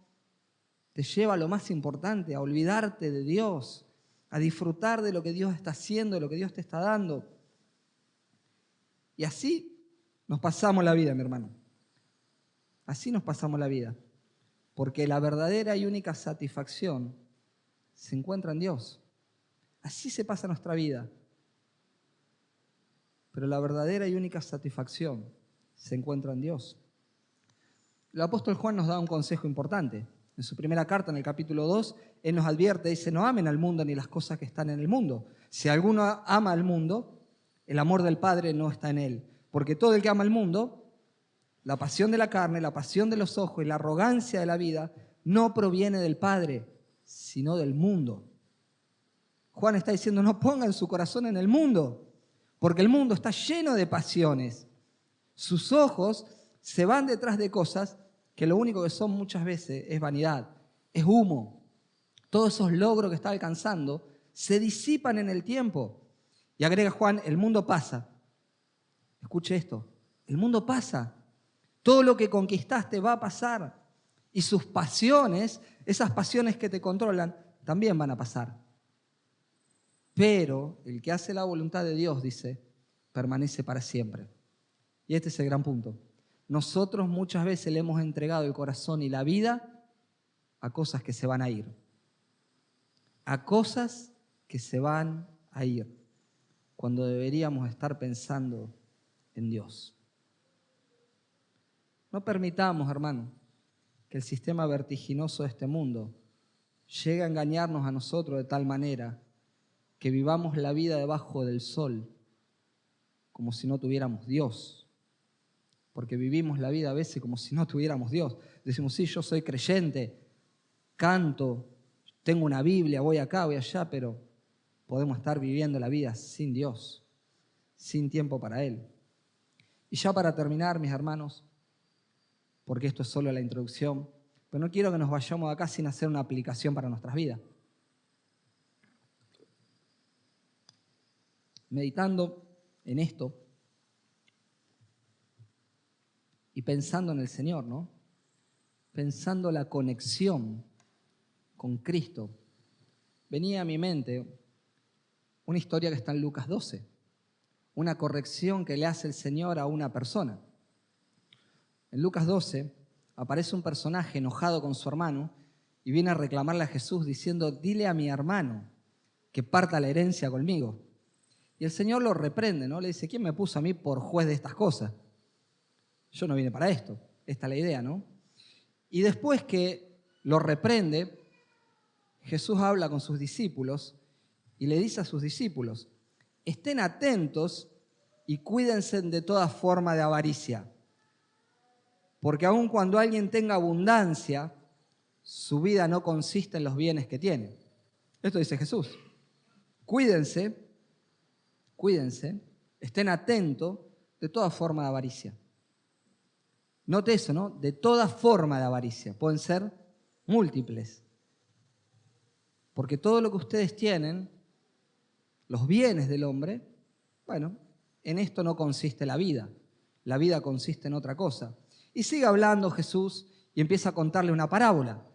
te lleva a lo más importante, a olvidarte de Dios, a disfrutar de lo que Dios está haciendo, de lo que Dios te está dando. Y así nos pasamos la vida, mi hermano. Así nos pasamos la vida. Porque la verdadera y única satisfacción se encuentra en Dios. Así se pasa nuestra vida. Pero la verdadera y única satisfacción se encuentra en Dios. El apóstol Juan nos da un consejo importante. En su primera carta, en el capítulo 2, él nos advierte, dice, no amen al mundo ni las cosas que están en el mundo. Si alguno ama al mundo, el amor del Padre no está en él. Porque todo el que ama al mundo, la pasión de la carne, la pasión de los ojos y la arrogancia de la vida, no proviene del Padre, sino del mundo. Juan está diciendo, no pongan su corazón en el mundo, porque el mundo está lleno de pasiones. Sus ojos se van detrás de cosas que lo único que son muchas veces es vanidad, es humo. Todos esos logros que está alcanzando se disipan en el tiempo. Y agrega Juan, el mundo pasa. Escuche esto, el mundo pasa. Todo lo que conquistaste va a pasar. Y sus pasiones, esas pasiones que te controlan, también van a pasar. Pero el que hace la voluntad de Dios, dice, permanece para siempre. Y este es el gran punto. Nosotros muchas veces le hemos entregado el corazón y la vida a cosas que se van a ir. A cosas que se van a ir. Cuando deberíamos estar pensando en Dios. No permitamos, hermano, que el sistema vertiginoso de este mundo llegue a engañarnos a nosotros de tal manera que vivamos la vida debajo del sol como si no tuviéramos Dios. Porque vivimos la vida a veces como si no tuviéramos Dios. Decimos, sí, yo soy creyente, canto, tengo una Biblia, voy acá, voy allá, pero podemos estar viviendo la vida sin Dios, sin tiempo para Él. Y ya para terminar, mis hermanos, porque esto es solo la introducción, pero no quiero que nos vayamos de acá sin hacer una aplicación para nuestras vidas. Meditando en esto y pensando en el Señor, ¿no? Pensando la conexión con Cristo, venía a mi mente una historia que está en Lucas 12, una corrección que le hace el Señor a una persona. En Lucas 12 aparece un personaje enojado con su hermano y viene a reclamarle a Jesús diciendo: dile a mi hermano que parta la herencia conmigo. Y el Señor lo reprende, ¿no? Le dice: ¿quién me puso a mí por juez de estas cosas? Yo no vine para esto. Esta es la idea, ¿no? Y después que lo reprende, Jesús habla con sus discípulos y le dice a sus discípulos: estén atentos y cuídense de toda forma de avaricia, porque aun cuando alguien tenga abundancia, su vida no consiste en los bienes que tiene. Esto dice Jesús. Cuídense, estén atentos de toda forma de avaricia. Note eso, ¿no? De toda forma de avaricia. Pueden ser múltiples. Porque todo lo que ustedes tienen, los bienes del hombre, bueno, en esto no consiste la vida. La vida consiste en otra cosa. Y sigue hablando Jesús y empieza a contarle una parábola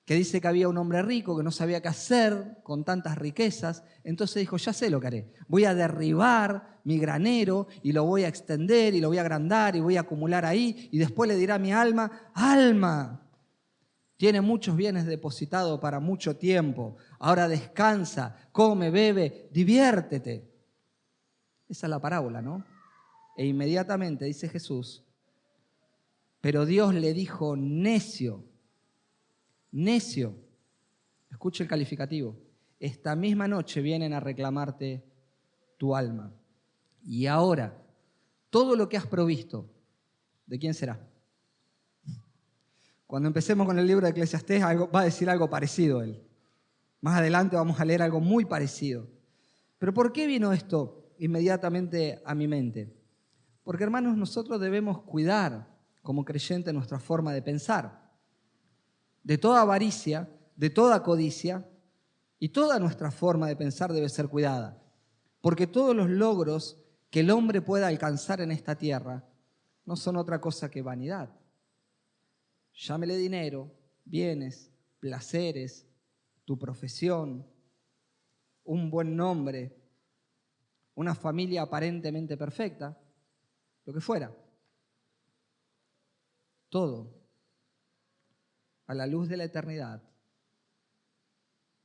que dice que había un hombre rico que no sabía qué hacer con tantas riquezas. Entonces dijo: ya sé lo que haré. Voy a derribar mi granero y lo voy a extender y lo voy a agrandar y voy a acumular ahí. Y después le dirá a mi alma: alma, tiene muchos bienes depositados para mucho tiempo. Ahora descansa, come, bebe, diviértete. Esa es la parábola, ¿no? E inmediatamente dice Jesús: pero Dios le dijo: necio, necio. Escuche el calificativo. Esta misma noche vienen a reclamarte tu alma. Y ahora, todo lo que has provisto, ¿de quién será? Cuando empecemos con el libro de Eclesiastés, va a decir algo parecido él. Más adelante vamos a leer algo muy parecido. ¿Pero por qué vino esto inmediatamente a mi mente? Porque, hermanos, nosotros debemos cuidar como creyentes nuestra forma de pensar. De toda avaricia, de toda codicia, y toda nuestra forma de pensar debe ser cuidada. Porque todos los logros que el hombre pueda alcanzar en esta tierra no son otra cosa que vanidad. Llámele dinero, bienes, placeres, tu profesión, un buen nombre, una familia aparentemente perfecta, lo que fuera. Todo, a la luz de la eternidad,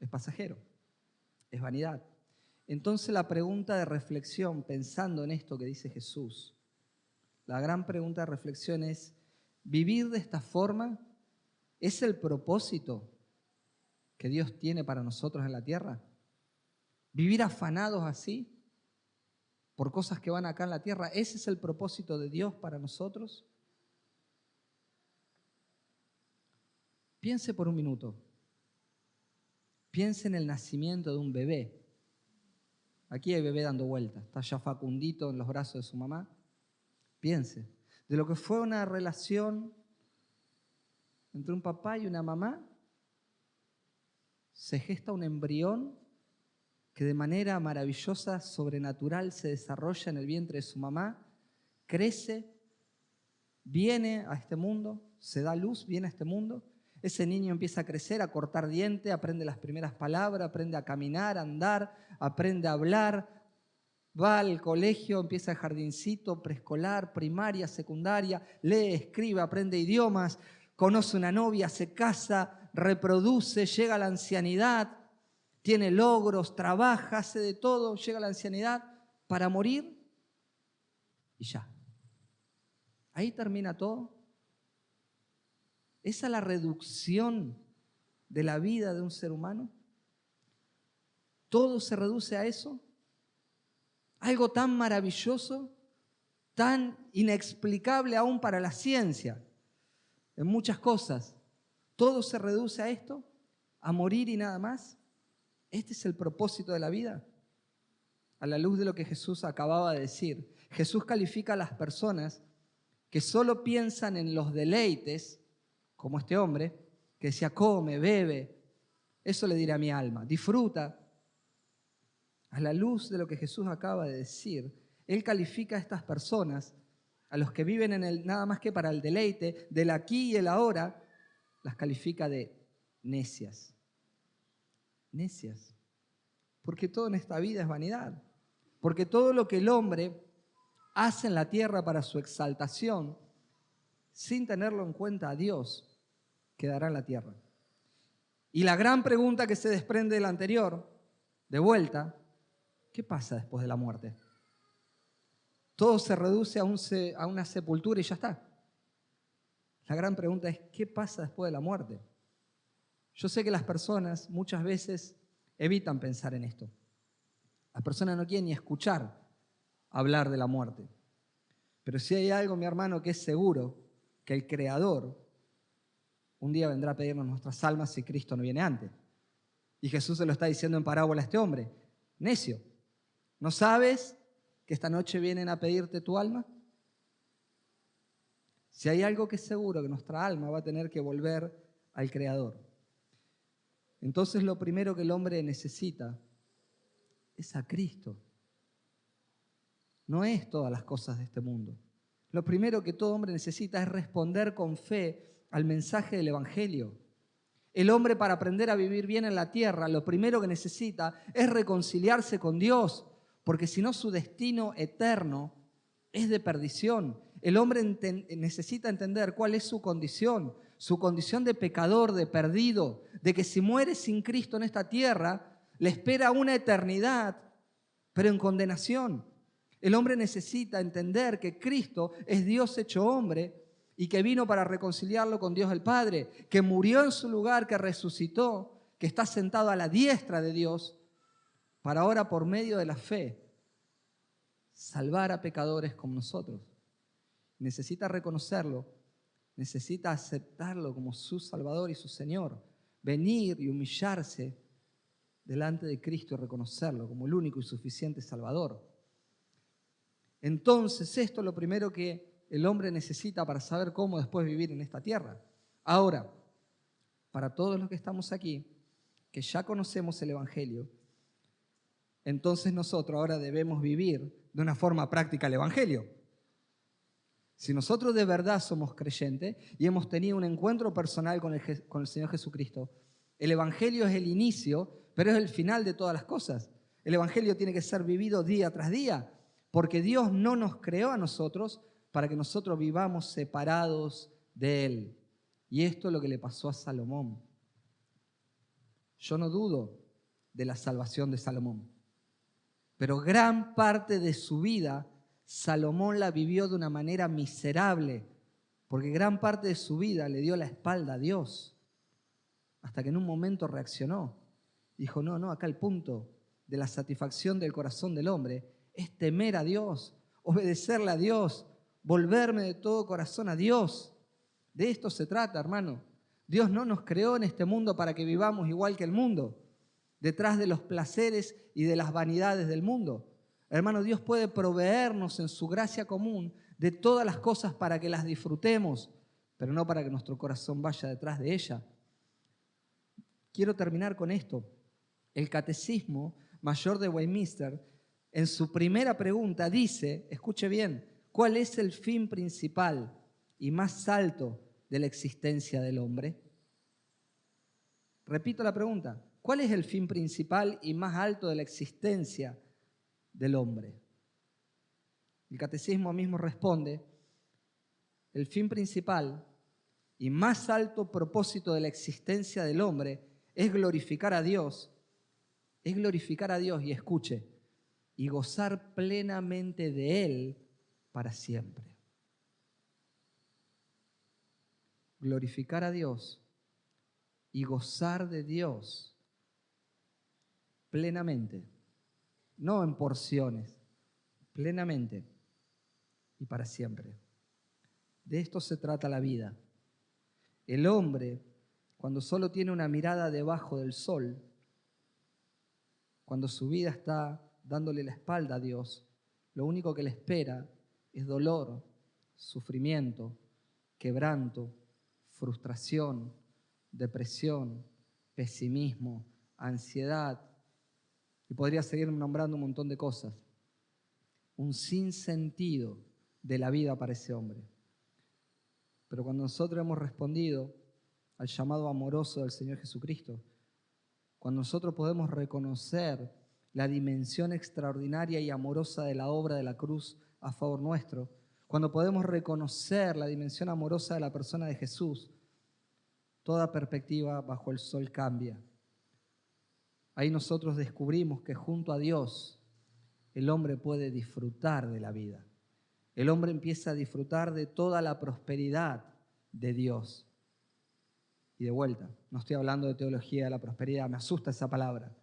es pasajero, es vanidad. Entonces la pregunta de reflexión, pensando en esto que dice Jesús, la gran pregunta de reflexión es: ¿vivir de esta forma es el propósito que Dios tiene para nosotros en la tierra? ¿Vivir afanados así por cosas que van acá en la tierra, ese es el propósito de Dios para nosotros? Piense por un minuto. Piense en el nacimiento de un bebé. Aquí hay bebé dando vueltas, está ya Facundito en los brazos de su mamá. Piense de lo que fue una relación entre un papá y una mamá. Se gesta un embrión que de manera maravillosa, sobrenatural, se desarrolla en el vientre de su mamá, crece, viene a este mundo, se da luz, viene a este mundo. Ese niño empieza a crecer, a cortar diente, aprende las primeras palabras, aprende a caminar, a andar, aprende a hablar, va al colegio, empieza el jardincito, preescolar, primaria, secundaria, lee, escribe, aprende idiomas, conoce una novia, se casa, reproduce, llega a la ancianidad, tiene logros, trabaja, hace de todo, llega a la ancianidad para morir y ya. Ahí termina todo. ¿Esa es la reducción de la vida de un ser humano? ¿Todo se reduce a eso? Algo tan maravilloso, tan inexplicable aún para la ciencia, en muchas cosas. ¿Todo se reduce a esto? ¿A morir y nada más? ¿Este es el propósito de la vida? A la luz de lo que Jesús acababa de decir, Jesús califica a las personas que solo piensan en los deleites, como este hombre, que decía, come, bebe. Eso le diré a mi alma, disfruta. A la luz de lo que Jesús acaba de decir, Él califica a estas personas, a los que viven en el nada más que para el deleite, del aquí y el ahora, las califica de necias. Necias. Porque todo en esta vida es vanidad. Porque todo lo que el hombre hace en la tierra para su exaltación, sin tenerlo en cuenta a Dios, quedará en la tierra. Y la gran pregunta que se desprende de la anterior, de vuelta, ¿qué pasa después de la muerte? Todo se reduce a una sepultura y ya está. La gran pregunta es, ¿qué pasa después de la muerte? Yo sé que las personas muchas veces evitan pensar en esto. Las personas no quieren ni escuchar hablar de la muerte. Pero si hay algo, mi hermano, que es seguro, que el Creador un día vendrá a pedirnos nuestras almas si Cristo no viene antes. Y Jesús se lo está diciendo en parábola a este hombre. Necio, ¿no sabes que esta noche vienen a pedirte tu alma? Si hay algo que es seguro, que nuestra alma va a tener que volver al Creador. Entonces lo primero que el hombre necesita es a Cristo. No es todas las cosas de este mundo. Lo primero que todo hombre necesita es responder con fe al mensaje del Evangelio. El hombre, para aprender a vivir bien en la tierra, lo primero que necesita es reconciliarse con Dios, porque si no su destino eterno es de perdición. El hombre necesita entender cuál es su condición de pecador, de perdido, de que si muere sin Cristo en esta tierra, le espera una eternidad, pero en condenación. El hombre necesita entender que Cristo es Dios hecho hombre y que vino para reconciliarlo con Dios el Padre, que murió en su lugar, que resucitó, que está sentado a la diestra de Dios, para ahora por medio de la fe salvar a pecadores como nosotros. Necesita reconocerlo, necesita aceptarlo como su Salvador y su Señor, venir y humillarse delante de Cristo y reconocerlo como el único y suficiente Salvador. Entonces, esto es lo primero que el hombre necesita para saber cómo después vivir en esta tierra. Ahora, para todos los que estamos aquí, que ya conocemos el Evangelio, entonces nosotros ahora debemos vivir de una forma práctica el Evangelio. Si nosotros de verdad somos creyentes y hemos tenido un encuentro personal con el Señor Jesucristo, el Evangelio es el inicio, pero es el final de todas las cosas. El Evangelio tiene que ser vivido día tras día, porque Dios no nos creó a nosotros para que nosotros vivamos separados de Él. Y esto es lo que le pasó a Salomón. Yo no dudo de la salvación de Salomón, pero gran parte de su vida Salomón la vivió de una manera miserable, porque gran parte de su vida le dio la espalda a Dios, hasta que en un momento reaccionó. Dijo, no, acá el punto de la satisfacción del corazón del hombre es temer a Dios, obedecerle a Dios, volverme de todo corazón a Dios. De esto se trata, hermano. Dios no nos creó en este mundo para que vivamos igual que el mundo, detrás de los placeres y de las vanidades del mundo. Hermano, Dios puede proveernos en su gracia común de todas las cosas para que las disfrutemos, pero no para que nuestro corazón vaya detrás de ella. Quiero terminar con esto. El Catecismo Mayor de Westminster, en su primera pregunta dice, escuche bien, ¿cuál es el fin principal y más alto de la existencia del hombre? Repito la pregunta, ¿cuál es el fin principal y más alto de la existencia del hombre? El Catecismo mismo responde, el fin principal y más alto propósito de la existencia del hombre es glorificar a Dios y escuche, y gozar plenamente de Él para siempre. Glorificar a Dios y gozar de Dios plenamente, no en porciones, plenamente y para siempre. De esto se trata la vida. El hombre, cuando solo tiene una mirada debajo del sol, cuando su vida está dándole la espalda a Dios, lo único que le espera es dolor, sufrimiento, quebranto, frustración, depresión, pesimismo, ansiedad, y podría seguir nombrando un montón de cosas. Un sinsentido de la vida para ese hombre. Pero cuando nosotros hemos respondido al llamado amoroso del Señor Jesucristo, cuando nosotros podemos reconocer la dimensión extraordinaria y amorosa de la obra de la cruz a favor nuestro, cuando podemos reconocer la dimensión amorosa de la persona de Jesús, toda perspectiva bajo el sol cambia. Ahí nosotros descubrimos que junto a Dios el hombre puede disfrutar de la vida. El hombre empieza a disfrutar de toda la prosperidad de Dios. Y de vuelta, no estoy hablando de teología de la prosperidad, me asusta esa palabra,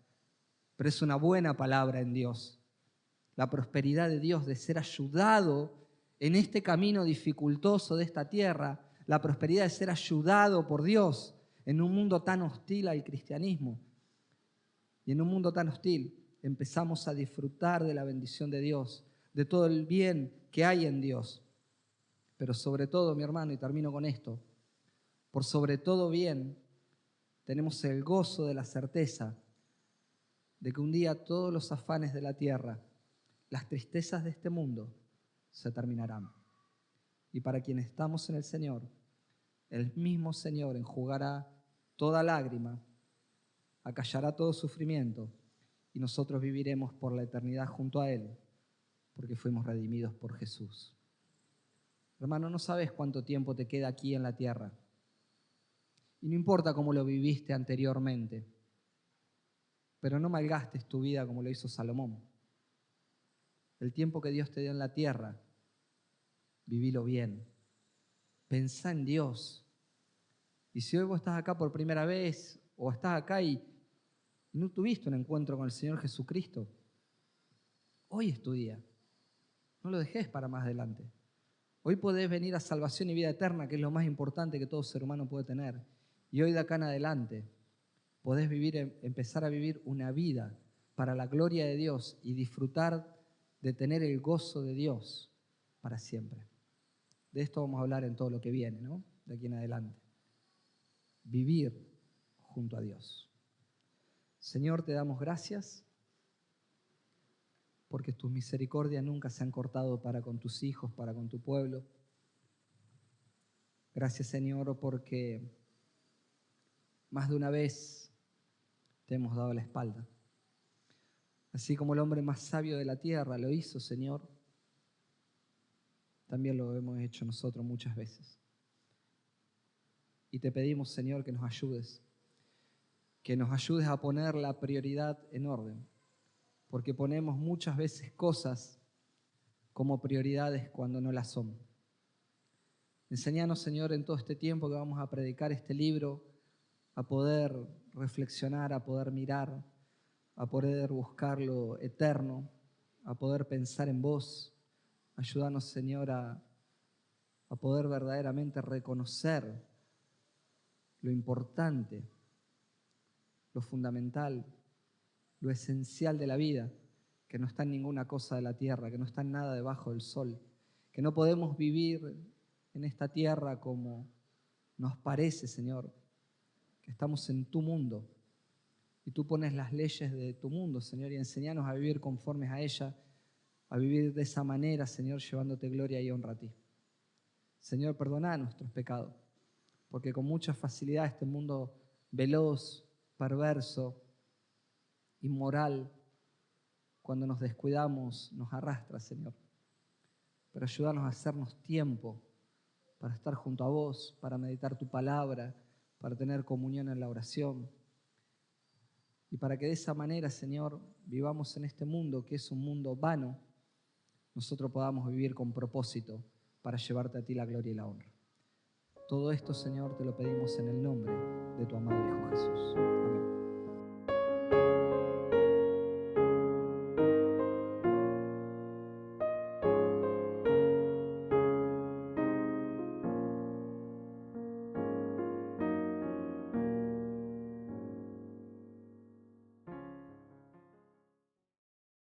pero es una buena palabra en Dios. La prosperidad de Dios, de ser ayudado en este camino dificultoso de esta tierra, la prosperidad de ser ayudado por Dios en un mundo tan hostil al cristianismo. Y en un mundo tan hostil empezamos a disfrutar de la bendición de Dios, de todo el bien que hay en Dios. Pero sobre todo, mi hermano, y termino con esto, por sobre todo bien, tenemos el gozo de la certeza de que un día todos los afanes de la tierra, las tristezas de este mundo, se terminarán. Y para quienes estamos en el Señor, el mismo Señor enjugará toda lágrima, acallará todo sufrimiento, y nosotros viviremos por la eternidad junto a Él, porque fuimos redimidos por Jesús. Hermano, no sabes cuánto tiempo te queda aquí en la tierra. Y no importa cómo lo viviste anteriormente, pero no malgastes tu vida como lo hizo Salomón. El tiempo que Dios te dio en la tierra, vivilo bien. Pensá en Dios. Y si hoy vos estás acá por primera vez, o estás acá y no tuviste un encuentro con el Señor Jesucristo, hoy es tu día. No lo dejes para más adelante. Hoy podés venir a salvación y vida eterna, que es lo más importante que todo ser humano puede tener. Y hoy de acá en adelante podés empezar a vivir una vida para la gloria de Dios y disfrutar de tener el gozo de Dios para siempre. De esto vamos a hablar en todo lo que viene, ¿no? De aquí en adelante. Vivir junto a Dios. Señor, te damos gracias porque tus misericordias nunca se han cortado para con tus hijos, para con tu pueblo. Gracias, Señor, porque más de una vez te hemos dado la espalda. Así como el hombre más sabio de la tierra lo hizo, Señor, también lo hemos hecho nosotros muchas veces. Y te pedimos, Señor, que nos ayudes a poner la prioridad en orden, porque ponemos muchas veces cosas como prioridades cuando no las son. Enséñanos, Señor, en todo este tiempo que vamos a predicar este libro, a poder reflexionar, a poder mirar, a poder buscar lo eterno, a poder pensar en vos. Ayúdanos, Señor, a poder verdaderamente reconocer lo importante, lo fundamental, lo esencial de la vida, que no está en ninguna cosa de la tierra, que no está en nada debajo del sol, que no podemos vivir en esta tierra como nos parece, Señor, que estamos en tu mundo y tú pones las leyes de tu mundo, Señor, y enséñanos a vivir conformes a ella, a vivir de esa manera, Señor, llevándote gloria y honra a ti. Señor, perdona nuestros pecados, porque con mucha facilidad este mundo veloz, perverso, inmoral, cuando nos descuidamos, nos arrastra, Señor. Pero ayúdanos a hacernos tiempo para estar junto a vos, para meditar tu palabra, para tener comunión en la oración. Y para que de esa manera, Señor, vivamos en este mundo que es un mundo vano, nosotros podamos vivir con propósito para llevarte a ti la gloria y la honra. Todo esto, Señor, te lo pedimos en el nombre de tu amado Hijo Jesús. Amén.